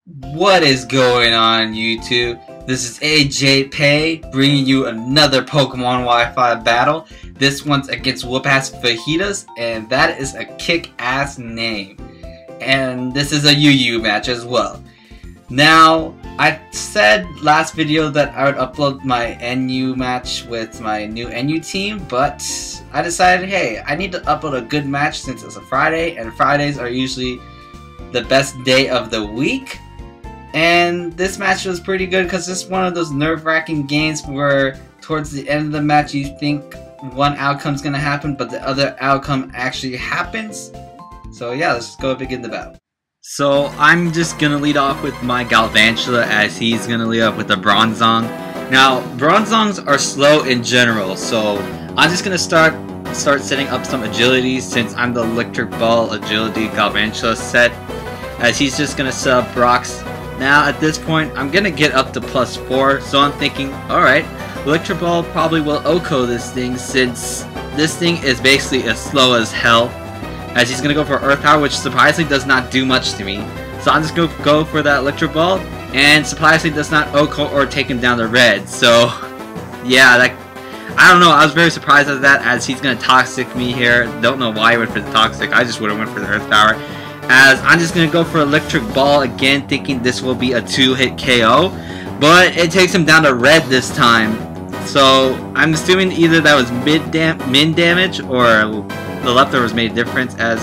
What is going on, YouTube? This is AJayPay bringing you another Pokemon Wi-Fi battle. This one's against WhupassFajitas, and that is a kick-ass name. And this is a UU match as well. Now, I said last video that I would upload my NU match with my new NU team, but I decided, hey, I need to upload a good match since it's a Friday, and Fridays are usually the best day of the week. And this match was pretty good because it's one of those nerve-wracking games where towards the end of the match you think one outcome's gonna happen, but the other outcome actually happens. So yeah, let's just go begin the battle. So I'm just gonna lead off with my Galvantula, as he's gonna lead off with the Bronzong. Now, Bronzongs are slow in general, so I'm just gonna start setting up some agilities since I'm the Electric Ball Agility Galvantula set, as he's just gonna set up rocks. Now at this point I'm gonna get up to +4, so I'm thinking, alright, Electric Ball probably will OHKO this thing since this thing is basically as slow as hell, as he's gonna go for Earth Power, which surprisingly does not do much to me. So I'm just gonna go for that Electric Ball, and surprisingly does not OHKO or take him down to red. So yeah, I don't know, I was very surprised at that, as he's gonna Toxic me here. Don't know why he went for the Toxic, I just would've went for the Earth Power. As I'm just gonna go for Electric Ball again, thinking this will be a 2-hit KO, but it takes him down to red this time. So I'm assuming either that was min damage or the leftovers made a difference, as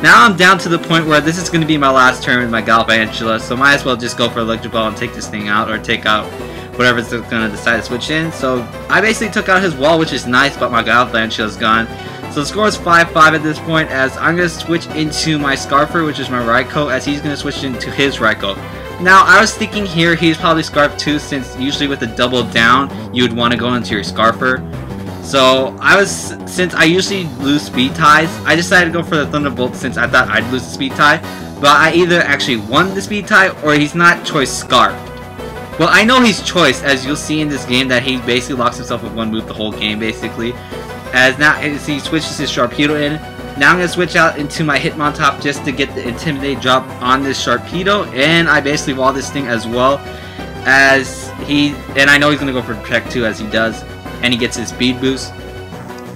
now I'm down to the point where this is going to be my last turn with my Galvantula, so might as well just go for Electric Ball and take this thing out, or take out whatever it's going to decide to switch in. So I basically took out his wall, which is nice, but my Galvantula is gone. So the score is 5-5 at this point, as I'm going to switch into my Scarfer, which is my Raikou, as he's going to switch into his Raikou. Now, I was thinking here he's probably Scarf too, since usually with a double down, you would want to go into your Scarfer. So, since I usually lose speed ties, I decided to go for the Thunderbolt since I thought I'd lose the speed tie. But I either actually won the speed tie, or he's not choice Scarf. Well, I know he's choice, as you'll see in this game that he basically locks himself with one move the whole game, basically. As now, as he switches his Sharpedo in. Now I'm going to switch out into my Hitmontop just to get the Intimidate drop on this Sharpedo, and I basically wall this thing as well, as and I know he's going to go for Protect too, as he does, and he gets his speed boost.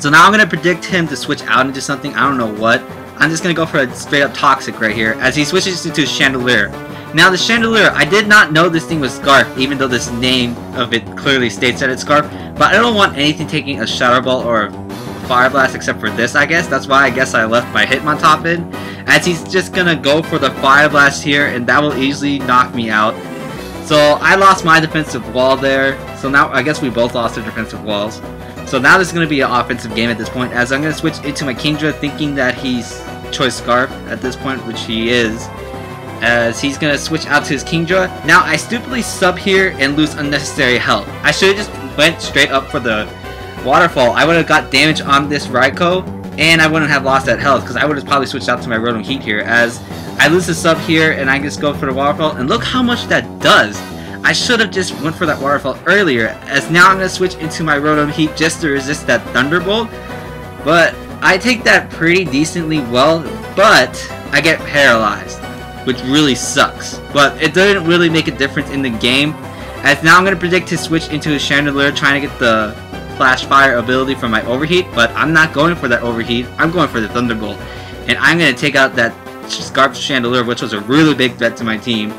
So now I'm going to predict him to switch out into something, I don't know what. I'm just going to go for a straight up Toxic right here, as he switches into Chandelier. Now the Chandelier, I did not know this thing was Scarf, even though this name of it clearly states that it's Scarf, but I don't want anything taking a Shadow Ball or Fire Blast except for this, I guess. That's why I guess I left my Hitmontop in, as he's just gonna go for the Fire Blast here, and that will easily knock me out. So I lost my defensive wall there, so now I guess we both lost our defensive walls. So now this is gonna be an offensive game at this point, as I'm gonna switch into my Kingdra, thinking that he's choice Scarf at this point, which he is, as he's gonna switch out to his Kingdra. Now I stupidly sub here and lose unnecessary health. I should have just went straight up for the Waterfall. I would have got damage on this Raikou, and I wouldn't have lost that health, because I would have probably switched out to my Rotom Heat here, as I lose the sub here, and I just go for the Waterfall, and look how much that does. I should have just went for that Waterfall earlier, as now I'm going to switch into my Rotom Heat just to resist that Thunderbolt, but I take that pretty decently well, but I get paralyzed, which really sucks, but it didn't really make a difference in the game, as now I'm going to predict to switch into a Chandelier, trying to get the Flash Fire ability from my Overheat, but I'm not going for that Overheat, I'm going for the Thunderbolt, and I'm going to take out that Scarf Chandelier, which was a really big threat to my team.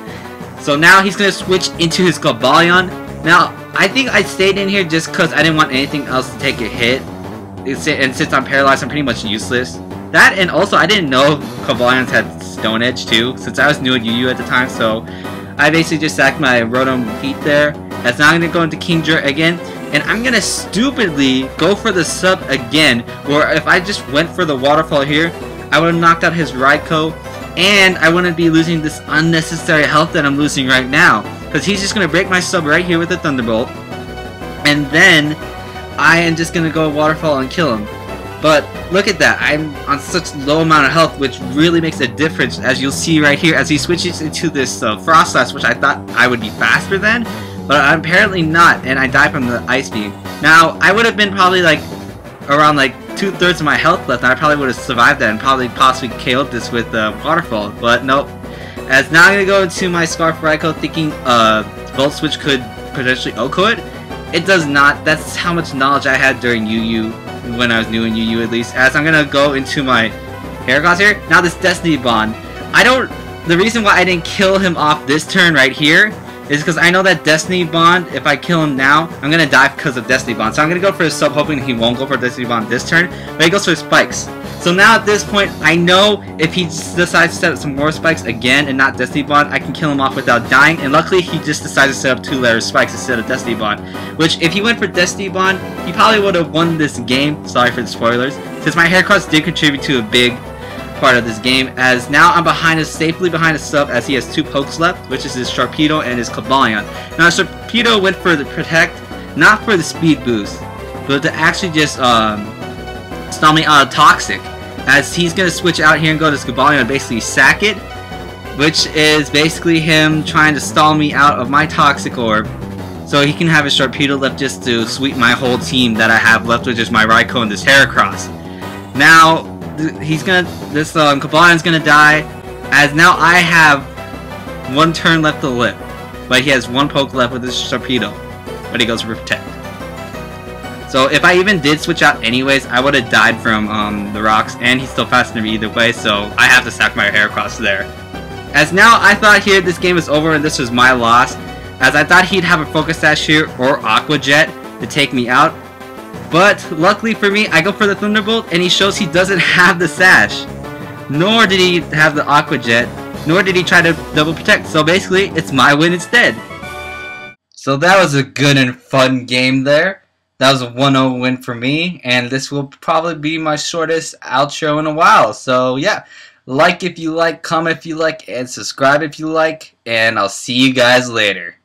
So now he's going to switch into his Cobalion. Now, I think I stayed in here just because I didn't want anything else to take a hit, and since I'm paralyzed, I'm pretty much useless. That, and also I didn't know Cobalions had Stone Edge too, since I was new at UU at the time, so I basically just sacked my Rotom Heat there. As now I'm going to go into Kingdra again, and I'm going to stupidly go for the sub again, where if I just went for the Waterfall here, I would have knocked out his Raikou, and I wouldn't be losing this unnecessary health that I'm losing right now, because he's just going to break my sub right here with the Thunderbolt, and then I am just going to go Waterfall and kill him. But look at that, I'm on such low amount of health, which really makes a difference, as you'll see right here, as he switches into this Frost Slash, which I thought I would be faster than, but I'm apparently not, and I die from the Ice Beam. Now, I would have been probably like around like 2/3 of my health left, and I probably would have survived that and probably possibly KO'd this with Waterfall, but nope. As now I'm gonna go into my Scarf Raikou thinking Volt Switch could potentially Oko it. It does not. That's how much knowledge I had during UU, when I was new in UU at least. As I'm gonna go into my Heracross here. Now this Destiny Bond. The reason why I didn't kill him off this turn right here is because I know that Destiny Bond, if I kill him now, I'm gonna die because of Destiny Bond. So I'm gonna go for a sub, hoping he won't go for Destiny Bond this turn, but he goes for spikes. So now at this point, I know if he decides to set up some more spikes again and not Destiny Bond, I can kill him off without dying. And luckily, he just decided to set up 2-letter spikes instead of Destiny Bond. Which, if he went for Destiny Bond, he probably would have won this game. Sorry for the spoilers, since my Heracross did contribute to a big part of this game. As now I'm safely behind a sub, as he has 2 pokes left, which is his Sharpedo and his Cobalion. Now Sharpedo went for the protect, not for the speed boost, but to actually just stall me out of Toxic, as he's gonna switch out here and go to Cobalion and basically sack it, which is basically him trying to stall me out of my Toxic Orb, so he can have his Sharpedo left just to sweep my whole team that I have left, which is my Raikou and this Heracross. Now this Cobalion's gonna die, as now I have 1 turn left to live, but he has 1 poke left with his Sharpedo, but he goes for protect. So if I even did switch out anyways, I would have died from the rocks, and he's still faster than me either way, so I have to sack my Heracross there. As now I thought here this game was over and this was my loss, as I thought he'd have a Focus Sash here or Aqua Jet to take me out. But luckily for me, I go for the Thunderbolt, and he shows he doesn't have the Sash. Nor did he have the Aqua Jet, nor did he try to double protect. So basically, it's my win instead. So that was a good and fun game there. That was a 1-0 win for me, and this will probably be my shortest outro in a while. So yeah, like if you like, comment if you like, and subscribe if you like, and I'll see you guys later.